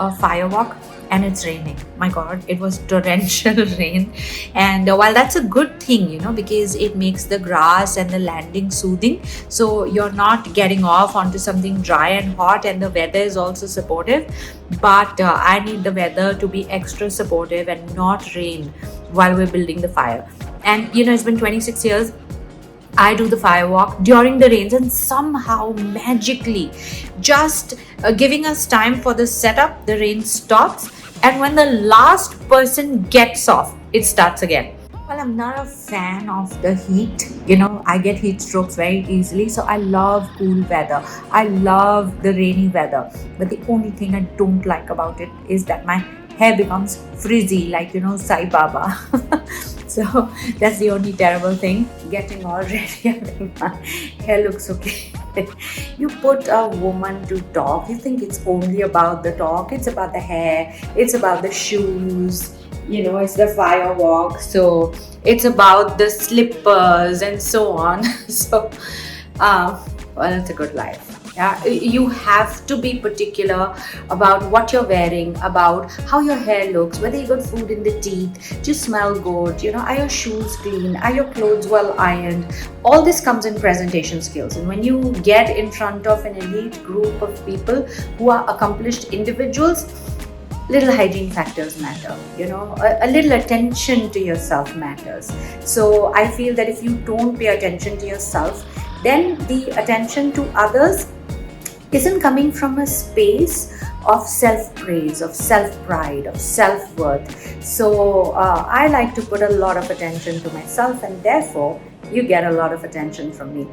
a firewalk and it's raining. My God, it was torrential rain. And while that's a good thing, because it makes the grass and the landing soothing, so you're not getting off onto something dry and hot, and the weather is also supportive. But I need the weather to be extra supportive and not rain while we're building the fire. And it's been 26 years. I do the firewalk during the rains, and somehow magically, just giving us time for the setup, the rain stops, and when the last person gets off, it starts again. Well, I'm not a fan of the heat. I get heat strokes very easily, so I love cool weather. I love the rainy weather. But the only thing I don't like about it is that my hair becomes frizzy, like Sai Baba. So that's the only terrible thing. Getting all ready, I think my hair looks okay. You put a woman to talk, you think it's only about the talk. It's about the hair, it's about the shoes, it's the firewalk, so it's about the slippers and so on. So well, it's a good life. Yeah, you have to be particular about what you're wearing, about how your hair looks, whether you got food in the teeth, do you smell good, are your shoes clean, are your clothes well ironed. All this comes in presentation skills, and when you get in front of an elite group of people who are accomplished individuals, little hygiene factors matter, a little attention to yourself matters. So I feel that if you don't pay attention to yourself, then the attention to others isn't coming from a space of self-praise, of self-pride, of self-worth. So I like to put a lot of attention to myself, and therefore you get a lot of attention from me.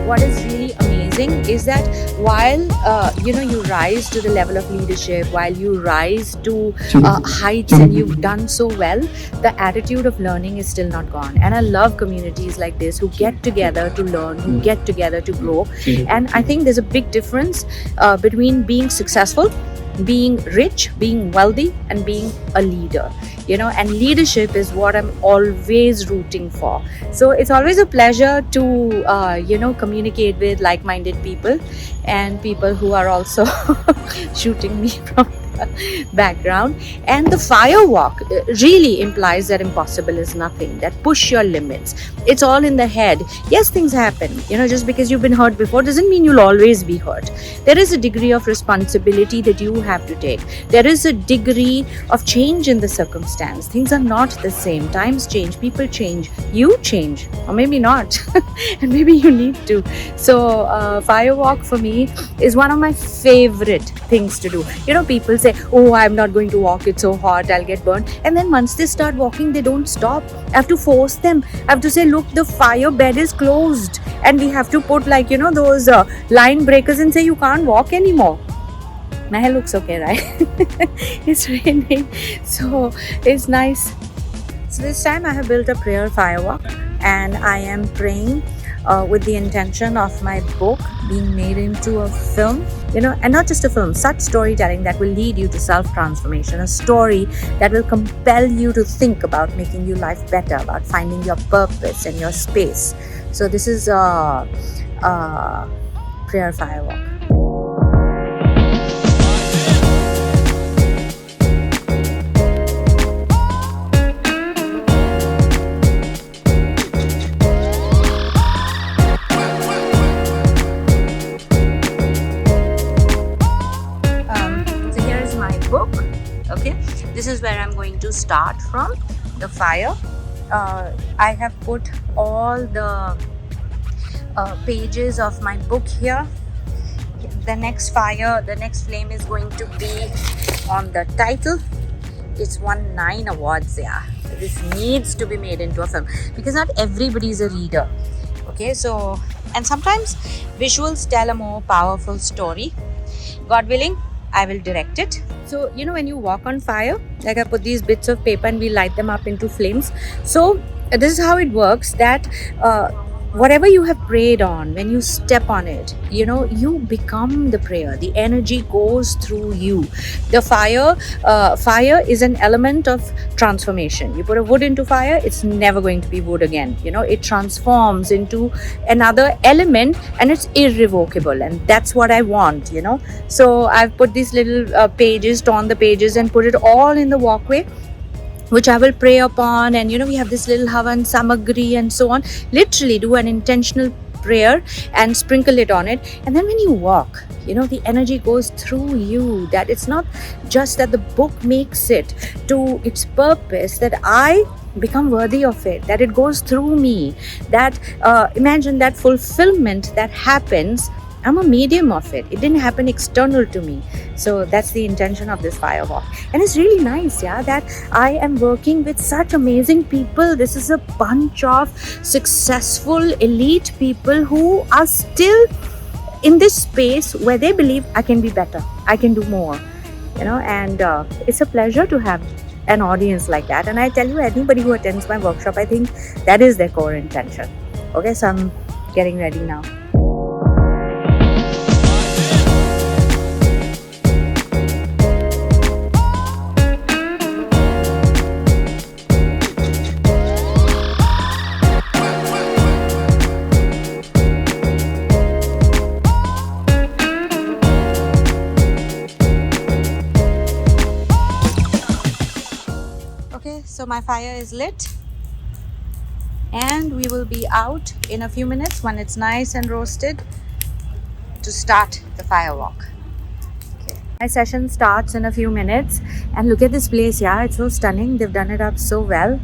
What is really amazing is that while you rise to the level of leadership, while you rise to heights and you've done so well, the attitude of learning is still not gone. And I love communities like this who get together to learn, who get together to grow. And I think there's a big difference between being successful, being rich, being wealthy, and being a leader. And leadership is what I'm always rooting for. So it's always a pleasure to communicate with like-minded people and people who are also shooting me from the background. And the firewalk really implies that impossible is nothing, that push your limits. It's all in the head. Yes, things happen. Just because you've been hurt before doesn't mean you'll always be hurt. There is a degree of responsibility that you have to take. There is a degree of change in the circumstance. Things are not the same. Times change, people change, you change, or maybe not. And maybe you need to. So firewalk for me is one of my favorite things to do. People say, oh, I'm not going to walk, it's so hot, I'll get burned. And then once they start walking, they don't stop. I have to force them. I have to say, look, the fire bed is closed, and we have to put those line breakers and say you can't walk anymore. My hair looks okay, right? It's raining, so it's nice. So this time I have built a prayer firewalk, and I am praying with the intention of my book being made into a film, and not just a film, such storytelling that will lead you to self-transformation, a story that will compel you to think about making your life better, about finding your purpose and your space. So this is a prayer firewalk. This is where I'm going to start from, the fire. I have put all the pages of my book here. The next flame is going to be on the title. It's won 9 awards, yeah. This needs to be made into a film because not everybody is a reader. Okay, so, and sometimes visuals tell a more powerful story. God willing, I will direct it. So, when you walk on fire, like I put these bits of paper and we light them up into flames. So, this is how it works, that whatever you have prayed on, when you step on it, you become the prayer. The energy goes through you. The fire is an element of transformation. You put a wood into fire, it's never going to be wood again. It transforms into another element, and it's irrevocable, and that's what I want. So I've put these little pages, torn the pages, and put it all in the walkway, which I will pray upon. And we have this little Havan Samagri and so on. Literally do an intentional prayer and sprinkle it on it. And then when you walk, the energy goes through you. That it's not just that the book makes it to its purpose, that I become worthy of it, that it goes through me. That imagine that fulfillment that happens. I'm a medium of it. It didn't happen external to me. So that's the intention of this firewalk. And it's really nice, that I am working with such amazing people. This is a bunch of successful, elite people who are still in this space where they believe I can be better, I can do more, and it's a pleasure to have an audience like that. And I tell you, anybody who attends my workshop, I think that is their core intention. Okay, so I'm getting ready now. Okay, so my fire is lit, and we will be out in a few minutes when it's nice and roasted to start the firewalk. Okay. My session starts in a few minutes, and look at this place, it's so stunning. They've done it up so well.